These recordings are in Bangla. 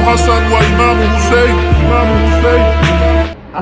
حسن وإمام حسين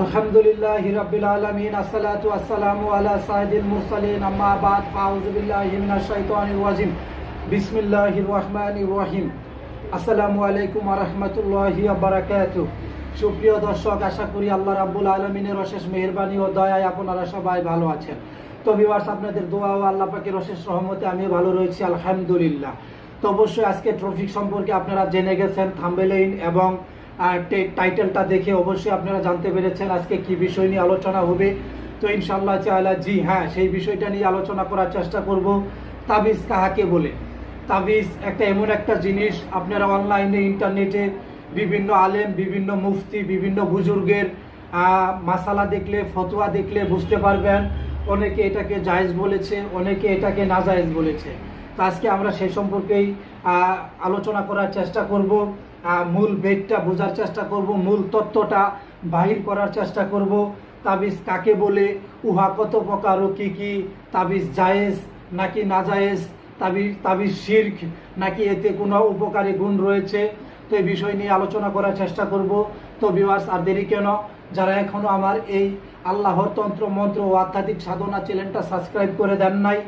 الحمد لله رب العالمين الصلاة والسلام على سيد المرسلين أما بعد فأعوذ بالله من الشيطان الرجيم بسم الله الرحمن الرحيم আসসালামু আলাইকুম ওয়া রাহমাতুল্লাহি ওয়া বারাকাতুহু। সুপ্রিয় দর্শক, আশা করি আল্লাহ রাব্বুল আলামিনের অশেষ মেহেরবানি ও দয়ায় আপনারা সবাই ভালো আছেন। তো ভিউয়ার্স, আপনাদের দোয়া ও আল্লাহ পাকের অশেষ রহমতে আমি ভালো রয়েছি আলহামদুলিল্লাহ। তো অবশ্যই আজকে ট্রাফিক সম্পর্কে আপনারা জেনে গেছেন, থাম্বনেইল এবং টাইটেলটা দেখে অবশ্যই আপনারা জানতে পেরেছেন আজকে কি বিষয় নিয়ে আলোচনা হবে। তো ইনশাআল্লাহ তাআলা সেই বিষয়টা নিয়ে আলোচনা করার চেষ্টা করব। তাবিজ কাহাকে বলে? তাবিজ এমন একটা জিনিস, আপনারা অনলাইনে ইন্টারনেটে বিভিন্ন আলেম, বিভিন্ন মুফতি, বিভিন্ন বুজুর্গের মাসালা দেখলে, ফতোয়া দেখলে বুঝতে পারবেন অনেকে এটাকে জায়েজ বলেছে, অনেকে এটাকে নাজায়েজ বলেছে। তো আজকে আমরা সেই সম্পর্কেই আলোচনা করার চেষ্টা করব, মূল বেদটা বোঝার চেষ্টা করব, মূল তত্ত্বটা বাহির করার চেষ্টা করব। তাবিজ কাকে বলে, উহা কত প্রকার ও কি কি, তাবিজ জায়েজ নাকি নাজায়েজ, তাবিজ শিরক নাকি এতে কোনো উপকারী গুণ রয়েছে, তো এই বিষয় নিয়ে আলোচনা করার চেষ্টা করব। তো ভিউয়ার্স, আর দেরি কেন? যারা এখনো আমার এই আল্লাহর তন্ত্র মন্ত্র ও আধ্যাত্মিক সাধনা চ্যানেলটা সাবস্ক্রাইব করে দেন নাই,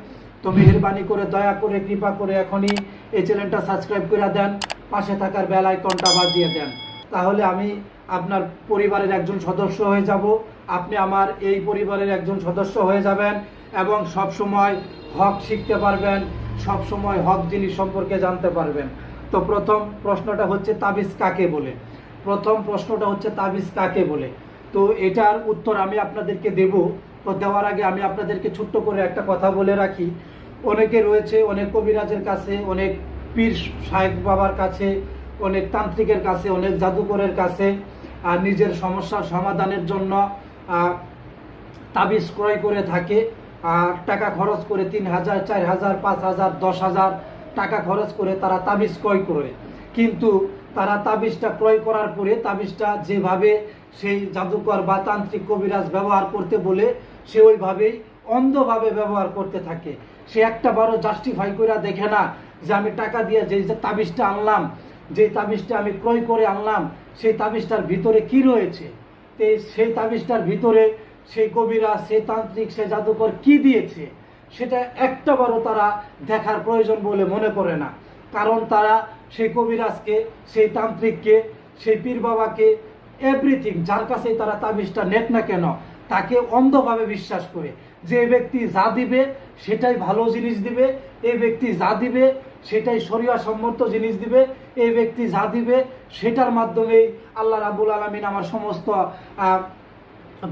তো মেহেরবানি করে, দয়া করে, কৃপা করে এখনই এই চ্যানেলটা সাবস্ক্রাইব করে দেন, পাশে থাকার বেল আইকনটা বাজিয়ে দেন। তাহলে আমি আপনার পরিবারের একজন সদস্য হয়ে যাব, আপনি আমার এই পরিবারের একজন সদস্য হয়ে যাবেন এবং সব সময় হক শিখতে পারবেন, সব সময় হক জিনিস সম্পর্কে জানতে পারবেন। তো প্রথম প্রশ্নটা হচ্ছে তাবিজ কাকে বলে? তাবিজ কাকে বলে? তো এটার উত্তর আমি আপনাদেরকে দেব। তো দেওয়ার আগে আমি আপনাদেরকে ছোট্ট করে একটা কথা বলে রাখি। অনেকে রয়েছে, অনেক কবিরাজের কাছে, অনেক পীর শায়েখ বাবার কাছে, অনেক তান্ত্রিকের কাছে, অনেক জাদুকরের কাছে নিজের সমস্যার সমাধানের জন্য তাবিজ ক্রয় করে থাকে। টাকা খরচ করে ৩,০০০, ৪,০০০, ৫,০০০, ১০,০০০ টাকা খরচ করে তারা তাবিজ ক্রয় করে। কিন্তু তারা তাবিজটা ক্রয় করার পরে তাবিজটা যেভাবে সেই জাদুকর বা তান্ত্রিক কবিরাজ ব্যবহার করতে বলে, সে ওইভাবেই অন্ধভাবে ব্যবহার করতে থাকে। সে একটা বারো জাস্টিফাই করে দেখে না যে আমি টাকা দিয়ে যে তাবিজটা আনলাম, যে তাবিজটা আমি ক্রয় করে আনলাম, সেই তাবিজটার ভিতরে কি রয়েছে, সেই তাবিজটার ভিতরে সেই কবিরাজ, সেই তান্ত্রিক, সেই জাদুকর কি দিয়েছে, সেটা একটা বারও তারা দেখার প্রয়োজন বলে মনে করে না। কারণ তারা সেই কবিরাজকে, সেই তান্ত্রিককে, সেই পীর বাবাকে, এভরিথিং, যার কাছে তারা তাবিজটা নেক না কেন, তাকে অন্ধভাবে বিশ্বাস করে যে এই ব্যক্তি যা দিবে সেটাই ভালো জিনিস দিবে, এই ব্যক্তি যা দিবে সেটাই শরিয়া সম্মত জিনিস দিবে, এই ব্যক্তি যা দিবে সেটার মাধ্যমেই আল্লাহ রাব্বুল আলামিন আমার সমস্ত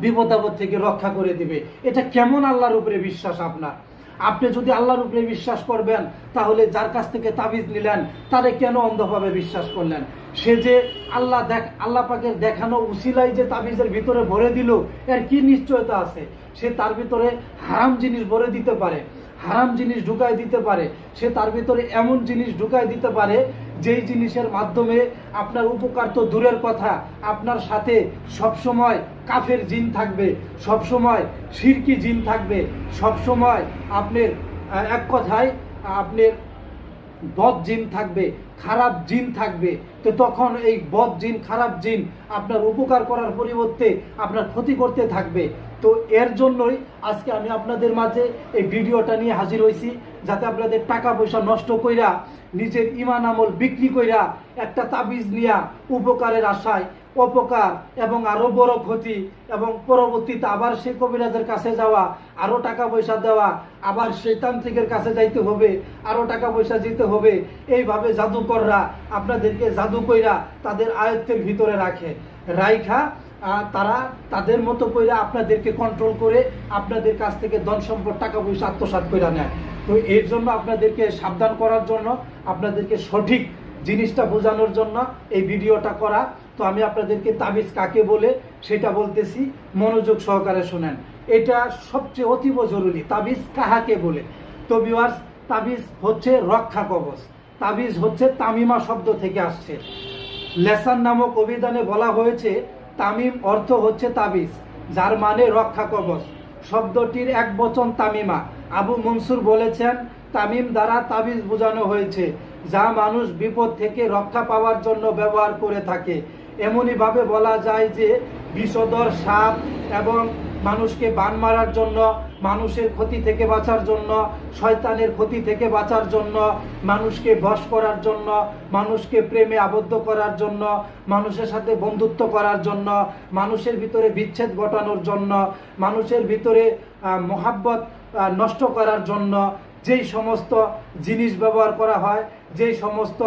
বিপদ আপদ থেকে রক্ষা করে দিবে। এটা কেমন আল্লাহর উপরে বিশ্বাস আপনার? আপনি যদি আল্লাহর উপরে বিশ্বাস করবেন, তাহলে যার কাছ থেকে তাবিজ নিলেন তারে কেন অন্ধভাবে বিশ্বাস করলেন? সে যে আল্লাহ পাকের দেখানো উসিলাই যে তাবিজের ভিতরে ভরে দিল, এর কি নিশ্চয়তা আছে? সে তার ভিতরে হারাম জিনিস ভরে দিতে পারে, হারাম জিনিস ঢুকাই দিতে পারে, সে তার ভিতরে এমন জিনিস ঢুকাই দিতে পারে যেই জিনিসের মাধ্যমে আপনার উপকার তো দূরের কথা, আপনার সাথে সবসময় কাফের জিন থাকবে, সবসময় শিরকি জিন থাকবে, সবসময় আপনার এক কথায় আপনার বদ জিন থাকবে, খারাপ জিন থাকবে। তো তখন এই বদ জিন, খারাপ জিন আপনার উপকার করার পরিবর্তে আপনার ক্ষতি করতে থাকবে। তো এর জন্যই আজকে আমি আপনাদের মাঝে এই ভিডিওটা নিয়ে হাজির হয়েছি, যাতে আপনাদের টাকা পয়সা নষ্ট কইরা, নিজের ইমান আমল বিক্রি কইরা একটা তাবিজ নিয়া উপকারের আশায় অপকার এবং আরো বড় ক্ষতি, এবং পরবর্তীতে আবার সেই কবিরাজের কাছে যাওয়া, আরো টাকা পয়সা দেওয়া, আবার সেই তান্ত্রিকের কাছে যাইতে হবে, আরো টাকা পয়সা দিতে হবে। এইভাবে জাদুকররা আপনাদেরকে জাদু কইরা তাদের আয়ত্তের ভিতরে রাইখা তারা তাদের মতো কইরা আপনাদেরকে কন্ট্রোল করে আপনাদের কাছ থেকে ধন সম্পদ, টাকা পয়সা আত্মসাৎ কইরা নেয়। তো এর জন্য আপনাদেরকে সাবধান করার জন্য, আপনাদেরকে সঠিক জিনিসটা বোঝানোর জন্য এই ভিডিওটা করা। তো আমি আপনাদেরকে তাবিজ কাকে বলে সেটা বলতেছি, মনোযোগ সহকারে শুনেন। এটা সবচেয়ে অতীব জরুরি। তাবিজ কাহাকে বলে? তো ভিউয়ার্স, তাবিজ হচ্ছে রক্ষা কবচ। তাবিজ হচ্ছে তামিমা শব্দ থেকে আসছে। লেসান নামক অভিধানে বলা হয়েছে তামিম অর্থ হচ্ছে তাবিজ, যার মানে রক্ষা কবচ। শব্দটির এক বচন তামিমা। আবু মনসুর বলেছেন তামিম দ্বারা তাবিজ বোঝানো হয়েছে, যা মানুষ বিপদ থেকে রক্ষা পাওয়ার জন্য ব্যবহার করে থাকে। এমনই ভাবে বলা যায় যে বিষধর সাপ এবং মানুষকে বান মারার জন্য, মানুষের ক্ষতি থেকে বাঁচার জন্য, শয়তানের ক্ষতি থেকে বাঁচার জন্য, মানুষকে বশ করার জন্য, মানুষকে প্রেমে আবদ্ধ করার জন্য, মানুষের সাথে বন্ধুত্ব করার জন্য, মানুষের ভিতরে বিচ্ছেদ ঘটানোর জন্য, মানুষের ভিতরে মহাব্বত নষ্ট করার জন্য যেই সমস্ত জিনিস ব্যবহার করা হয়, যেই সমস্ত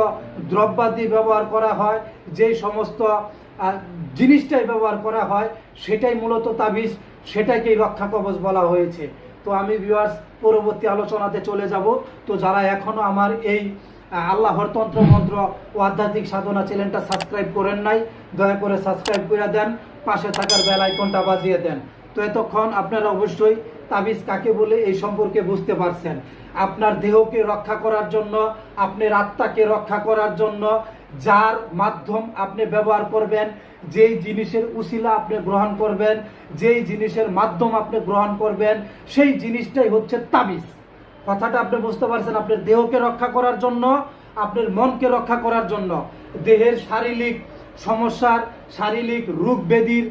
দ্রব্যাদি ব্যবহার করা হয়, যেই সমস্ত জিনিসটাই ব্যবহার করা হয়, সেটাই মূলত তাবিজ, সেটাকেই রক্ষা কবচ বলা হয়েছে। তো আমি ভিউয়ার্স পরবর্তী আলোচনাতে চলে যাব। তো যারা এখনো আমার এই আল্লাহর তন্ত্র মন্ত্র ও আধ্যাত্মিক সাধনা চ্যানেলটা সাবস্ক্রাইব করেন নাই, দয়া করে সাবস্ক্রাইব করে দেন, পাশে থাকার বেল আইকনটা বাজিয়ে দেন। তো এতক্ষণ আপনারা অবশ্যই তাবিজ কাকে বলে এই সম্পর্কে বুঝতে পারছেন। আপনার দেহকে রক্ষা করার জন্য, আপনার আত্মাকে রক্ষা করার জন্য যার মাধ্যম আপনি ব্যবহার করবেন, যেই জিনিসের উসিলা আপনি গ্রহণ করবেন, যেই জিনিসের মাধ্যম আপনি গ্রহণ করবেন, সেই জিনিসটাই হচ্ছে তাবিজ। কথাটা আপনি বুঝতে পারছেন? আপনার দেহকে রক্ষা করার জন্য, আপনার মনকে রক্ষা করার জন্য, দেহের শারীরিক সমস্যার, শারীরিক রোগ ব্যাধির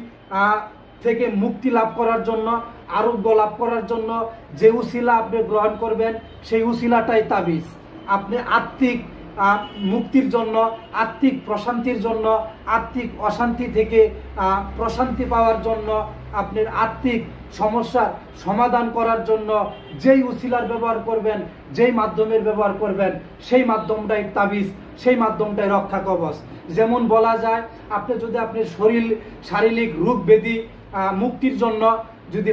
থেকে মুক্তি লাভ করার জন্য, আরোগ্য লাভ করার জন্য যে উসিলা আপনি গ্রহণ করবেন, সেই উসিলাটাই তাবিজ। আপনি আত্মিক মুক্তির জন্য, আত্মিক প্রশান্তির জন্য, আত্মিক অশান্তি থেকে প্রশান্তি পাওয়ার জন্য, আপনার আত্মিক সমস্যার সমাধান করার জন্য যেই উসিলার ব্যবহার করবেন, যেই মাধ্যমের ব্যবহার করবেন, সেই মাধ্যমটাই তাবিজ, সেই মাধ্যমটাই রক্ষা কবচ। যেমন বলা যায়, আপনি যদি আপনার শারীরিক রোগ ব্যাধি মুক্তির জন্য যদি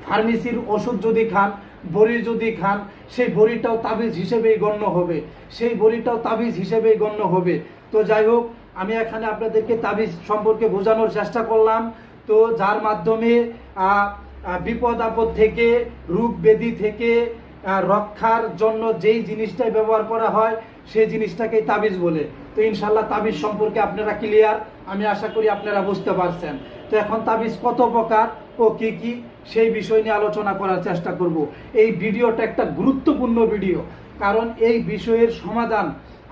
ফার্মেসির ওষুধ যদি খান, বড়ি যদি খান, সেই বড়িটাও তাবিজ হিসেবেই গণ্য হবে, সেই বড়িটাও তাবিজ হিসেবেই গণ্য হবে। তো যাই হোক, আমি এখানে আপনাদেরকে তাবিজ সম্পর্কে বোঝানোর চেষ্টা করলাম। তো যার মাধ্যমে বিপদ আপদ থেকে, রোগ ব্যাধি থেকে রক্ষার জন্য যেই জিনিসটাই ব্যবহার করা হয়, সেই জিনিসটাকেই তাবিজ বলে। তো ইনশাল্লাহ তাবিজ সম্পর্কে আপনারা ক্লিয়ার, আমি আশা করি আপনারা বুঝতে পারছেন। তো এখন তাবিজ কত প্রকার ও কি কি, সেই বিষয় নিয়ে আলোচনা করার চেষ্টা করব। এই ভিডিওটা একটা গুরুত্বপূর্ণ ভিডিও, কারণ এই বিষয়ের সমাধান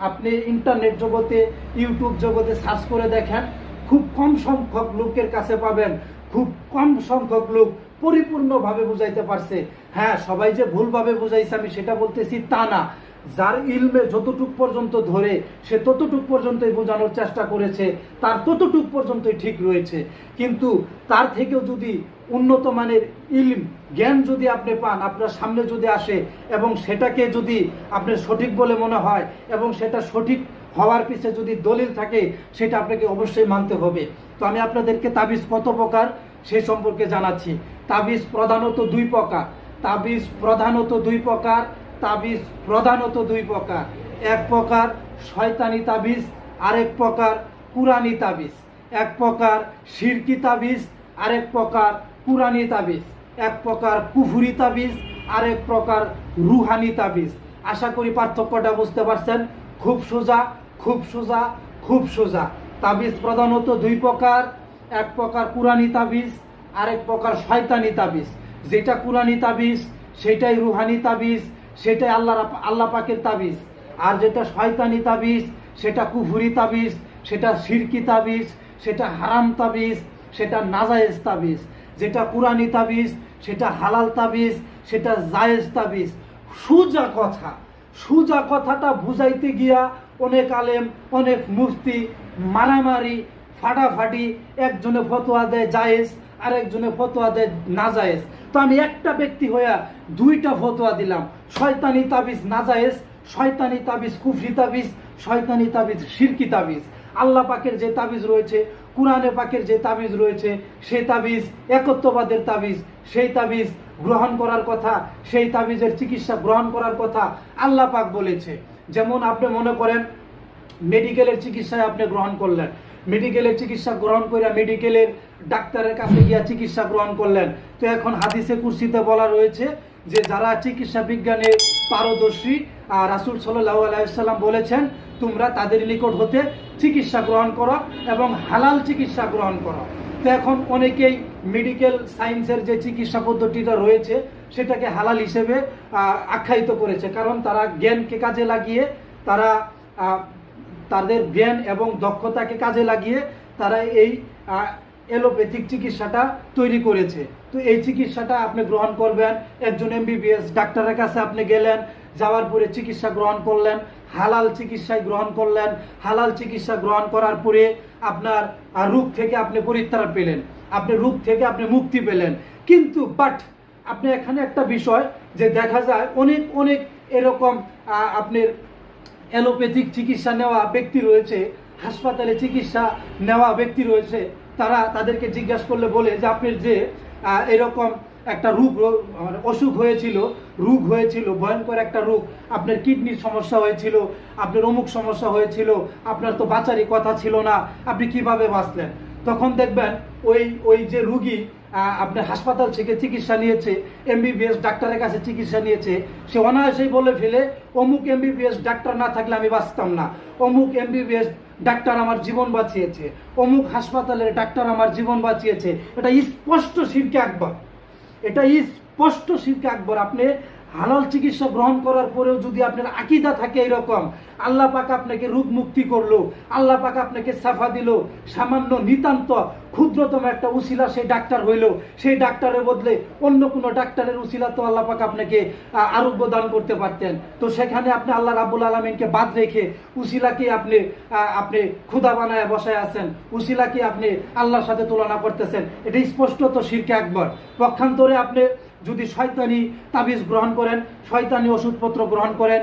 আপনি ইন্টারনেট জগতে, ইউটিউব জগতে সার্চ করে দেখেন, খুব কম সংখ্যক লোকের কাছে পাবেন, খুব কম সংখ্যক লোক পরিপূর্ণভাবে বুঝাইতে পারছে। হ্যাঁ, সবাই যে ভুলভাবে বুঝাইছে আমি সেটা বলতেছি তা না। যার ইলমে যতটুক পর্যন্ত ধরে, সে ততটুক পর্যন্তই বোঝানোর চেষ্টা করেছে, তার ততটুক পর্যন্তই ঠিক রয়েছে। কিন্তু তার থেকেও যদি উন্নত মানের ইলম জ্ঞান যদি আপনি পান, আপনার সামনে যদি আসে এবং সেটাকে যদি আপনার সঠিক বলে মনে হয় এবং সেটা সঠিক হওয়ার পিছে যদি দলিল থাকে, সেটা আপনাকে অবশ্যই মানতে হবে। তো আমি আপনাদেরকে তাবিজ কত প্রকার সে সম্পর্কে জানাচ্ছি। তাবিজ প্রধানত দুই প্রকার, তাবিজ প্রধানত দুই প্রকার, তাবিজ প্রধানত দুই প্রকার। এক প্রকার শয়তানি তাবিজ, আরেক প্রকার কুরানি তাবিজ। এক প্রকার শিরকি তাবিজ, আরেক প্রকার কুরানি তাবিজ। এক প্রকার কুফুরি তাবিজ, আরেক প্রকার রুহানি তাবিজ। আশা করি পার্থক্যটা বুঝতে পারছেন। খুব সোজা, খুব সোজা, খুব সোজা। তাবিজ প্রধানত দুই প্রকার, এক প্রকার কুরানি তাবিজ, আরেক প্রকার শয়তানি তাবিজ। যেটা কুরানি তাবিজ সেটাই রুহানি তাবিজ, সেটাই আল্লাহ পাকের তাবিজ। আর যেটা শয়তানি তাবিজ সেটা কুফুরি তাবিজ, সেটা শিরকি তাবিজ, সেটা হারাম তাবিজ, সেটা নাজায়েজ তাবিজ। যেটা কুরানি তাবিজ সেটা হালাল তাবিজ, সেটা জায়েজ তাবিজ। সোজা কথা, সোজা কথাটা বুঝাইতে গিয়া অনেক আলেম, অনেক মুফতি মারামারি, ফাটাফাটি, একজনে ফতোয়া দেয় জায়েজ, আরেকজনে ফতোয়া দেয় নাজায়েজ। তো আমি একটা ব্যক্তি হইয়া দুইটা ফতোয়া দিলাম, শয়তানি তাবিজ নাজায়েজ, শয়তানি তাবিজ কুফরি তাবিজ, শয়তানি তাবিজ শিরকি তাবিজ। আল্লাহ পাকের যে তাবিজ রয়েছে, কুরআনে পাকের যে তাবিজ রয়েছে, সেই তাবিজ একত্ববাদের তাবিজ, সেই তাবিজ গ্রহণ করার কথা, সেই তাবিজের চিকিৎসা গ্রহণ করার কথা আল্লাহ পাক বলেছে। যেমন আপনি মনে করেন মেডিকেলের চিকিৎসায় আপনি গ্রহণ করলেন, মেডিকেলের চিকিৎসা গ্রহণ করে মেডিকেলের ডাক্তারের কাছে গিয়া চিকিৎসা গ্রহণ করলেন। তো এখন হাদিসে কুরসিতে বলা রয়েছে যে যারা চিকিৎসা বিজ্ঞানে পারদর্শী, রাসূল সাল্লাল্লাহু আলাইহি ওয়াসাল্লাম বলেছেন তোমরা তাদের নিকট হতে চিকিৎসা গ্রহণ করো এবং হালাল চিকিৎসা গ্রহণ করো। তো এখন অনেকেই মেডিকেল সায়েন্সের যে চিকিৎসা পদ্ধতিটা রয়েছে সেটাকে হালাল হিসেবে আখ্যায়িত করেছে। কারণ তারা জ্ঞানকে কাজে লাগিয়ে, তারা তাদের জ্ঞান এবং দক্ষতাকে কাজে লাগিয়ে তারা এই এলোপ্যাথিক চিকিৎসাটা তৈরি করেছে। তো এই চিকিৎসাটা আপনি গ্রহণ করবেন, একজন এমবিবিএস ডাক্তারের কাছে আপনি গেলেন, যাওয়ার পরে চিকিৎসা গ্রহণ করলেন, হালাল চিকিৎসায় গ্রহণ করলেন, হালাল চিকিৎসা গ্রহণ করার পরে আপনার রোগ থেকে আপনি পরিত্রাণ পেলেন, আপনি রোগ থেকে আপনি মুক্তি পেলেন। কিন্তু বাট আপনি এখানে একটা বিষয় যে দেখা যায় অনেক অনেক এরকম আপনার অ্যালোপ্যাথিক চিকিৎসা নেওয়া ব্যক্তি রয়েছে, হাসপাতালে চিকিৎসা নেওয়া ব্যক্তি রয়েছে, তাদেরকে জিজ্ঞাসা করলে বলে যে আপনার যে এরকম একটা অসুখ হয়েছিল, রোগ হয়েছিল, ভয়ঙ্কর একটা রোগ, আপনার কিডনির সমস্যা হয়েছিল, আপনার অমুক সমস্যা হয়েছিল, আপনার তো বাঁচারই কথা ছিল না, আপনি কিভাবে বাঁচলেন? তখন দেখবেন ওই যে রুগী আপনার হাসপাতাল থেকে চিকিৎসা নিয়েছে, এমবিবিএস ডাক্তারের কাছে চিকিৎসা নিয়েছে, সে অনায়াসেই বলে ফেলে অমুক এমবিবিএস ডাক্তার না থাকলে আমি বাঁচতাম না, অমুক এমবিবিএস ডাক্তার আমার জীবন বাঁচিয়েছে, অমুক হাসপাতালের ডাক্তার আমার জীবন বাঁচিয়েছে। এটা স্পষ্ট শিরকে আকবার, এটা স্পষ্ট শিরকে আকবার। আপনি হালাল চিকিৎসা গ্রহণ করার পরেও যদি আপনার আকীদা থাকে এরকম, আল্লাহ পাক আপনাকে রোগ মুক্তি করলো, আল্লাহ পাক আপনাকে সাফা দিল, সামান্য নিতান্ত ক্ষুদ্রতম একটা উসিলা সেই ডাক্তার হইল, সেই ডাক্তারের বদলে অন্য কোনো ডাক্তারের উসিলা তো আল্লাহ পাক আপনাকে আরোগ্য দান করতে পারতেন। তো সেখানে আপনি আল্লাহ রাব্বুল আলামিনকে বাদ রেখে উসিলাকে আপনি ক্ষুধা বানায় বসায় আছেন, উসিলাকে আপনি আল্লাহর সাথে তুলনা করতেছেন। এটা স্পষ্ট তো শিরকে আকবার। পক্ষান্তরে আপনি যদি শয়তানি তাবিজ গ্রহণ করেন, শয়তানি ওষুধপত্র গ্রহণ করেন,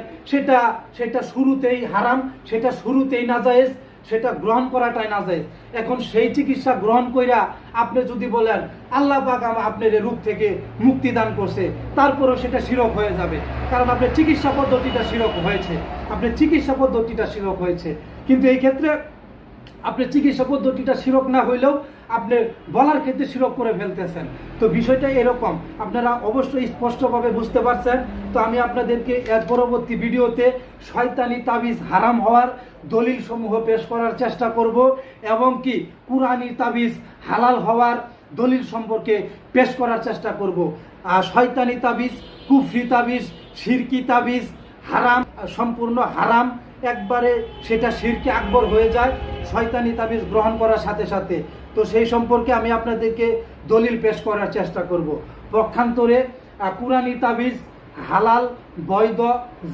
সেটা শুরুতেই হারাম, সেটা শুরুতেই নাজায়েজ, সেটা গ্রহণ করাটাই নাজায়েজ। এখন সেই চিকিৎসা গ্রহণ কইরা আপনি যদি বলেন আল্লাহ পাক আপনার রোগ থেকে মুক্তি দান করছে, তারপরেও সেটা শিরক হয়ে যাবে, কারণ আপনার চিকিৎসা পদ্ধতিটা শিরক হয়েছে, আপনার চিকিৎসা পদ্ধতিটা শিরক হয়েছে। কিন্তু এই ক্ষেত্রে আপনার চিকিৎসা পদ্ধতিটা শিরক না হইলেও আপনি বলার ক্ষেত্রে শিরক করে ফেলতেছেন। তো বিষয়টা এরকম, আপনারা অবশ্যই স্পষ্টভাবে বুঝতে পারছেন। তো আমি আপনাদেরকে এর পরবর্তী ভিডিওতে শয়তানি তাবিজ হারাম হওয়ার দলিল সমূহ পেশ করার চেষ্টা করব, এবং কি কুরআনী তাবিজ হালাল হওয়ার দলিল সম্পর্কে পেশ করার চেষ্টা করব। আর শয়তানি তাবিজ, কুফরি তাবিজ, শিরকি তাবিজ হারাম, সম্পূর্ণ হারাম, একবারে সেটা শিরকে আকবর হয়ে যায় শয়তানি তাবিজ গ্রহণ করার সাথে সাথে। তো সেই সম্পর্কে আমি আপনাদেরকে দলিল পেশ করার চেষ্টা করব। পক্ষান্তরে কুরআনী তাবিজ হালাল, বৈধ,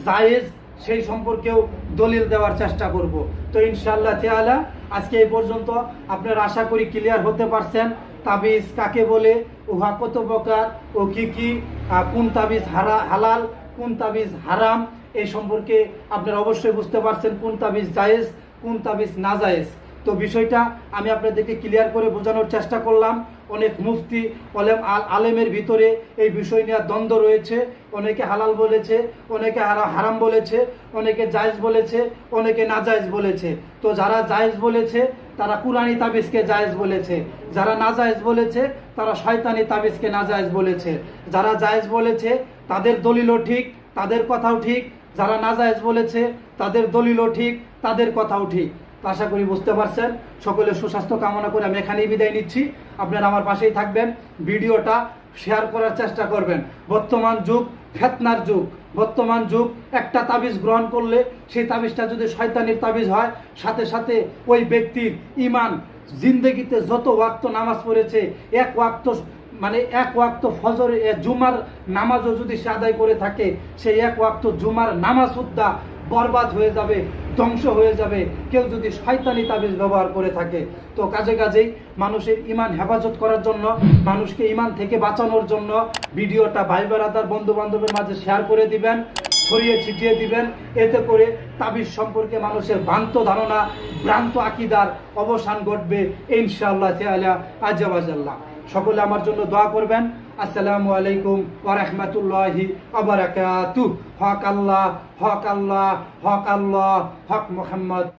জায়েজ সেই সম্পর্কেও দলিল দেওয়ার চেষ্টা করব। তো ইনশাআল্লাহ তাআলা আজকে এই পর্যন্ত আপনারা আশা করি ক্লিয়ার হতে পারছেন তাবিজ কাকে বলে, উহা কত প্রকার ও কি কোন তাবিজ হালাল, কোন তাবিজ হারাম, এই সম্পর্কে আপনারা অবশ্যই বুঝতে পারছেন কোন তাবিজ জায়েজ, কোন তাবিজ না জায়েজ। তো বিষয়টা আমি আপনাদেরকে ক্লিয়ার করে বোঝানোর চেষ্টা করলাম। অনেক মুফতি আলেমের ভিতরে এই বিষয় নিয়ে দ্বন্দ্ব রয়েছে, অনেকে হালাল বলেছে, অনেকে হারাম বলেছে, অনেকে জায়েজ বলেছে, অনেকে নাজায়েজ বলেছে। তো যারা জায়েজ বলেছে তারা কুরআনী তাবিজকে জায়েজ বলেছে, যারা নাজায়েজ বলেছে তারা শয়তানি তাবিজকে নাজায়েজ বলেছে। যারা জায়েজ বলেছে তাদের দলিলও ঠিক, তাদের কথাও ঠিক, যারা নাজায়েজ বলেছে তাদের দলিলও ঠিক, তাদের কথাও ঠিক। আশা করি বুঝতে পারছেন। সকলের সুস্বাস্থ্য কামনা করে আমি এখানেই বিদায় নিচ্ছি। আপনারা আমার পাশেই থাকবেন, ভিডিওটা শেয়ার করার চেষ্টা করবেন। বর্তমান যুগ ফিতনার যুগ, বর্তমান যুগ একটা তাবিজ গ্রহণ করলে সেই তাবিজটা যদি শয়তানির তাবিজ হয়, সাথে সাথে ওই ব্যক্তির ঈমান, জিন্দেগিতে যত ওয়াক্ত নামাজ পড়েছে, এক ওয়াক্ত ফজর জুমার নামাজও যদি সে আদায় করে থাকে, সেই এক ওয়াক্ত জুমার নামাজ উদ্দা বরবাদ হয়ে যাবে, ধ্বংস হয়ে যাবে, কেউ যদি শয়তানি তাবিজ ব্যবহার করে থাকে। তো কাজেই মানুষের ঈমান হেফাজত করার জন্য, মানুষকে ঈমান থেকে বাঁচানোর জন্য ভিডিওটা ভাই ব্রাদার, বন্ধু বান্ধবের মাঝে শেয়ার করে দিবেন, ছড়িয়ে ছিটিয়ে দিবেন। এতে করে তাবিজ সম্পর্কে মানুষের ভ্রান্ত ধারণা, ভ্রান্ত আকীদার অবসান ঘটবে ইনশাআল্লাহ তাআলা আজ্জাওয়াজাল্লাহ। সকলে আমার জন্য দোয়া করবেন। আসসালামু আলাইকুম ওয়া রাহমাতুল্লাহি ওয়া বারাকাতুহু। হক আল্লাহ, হক আল্লাহ, হক আল্লাহ, হক মুহাম্মদ।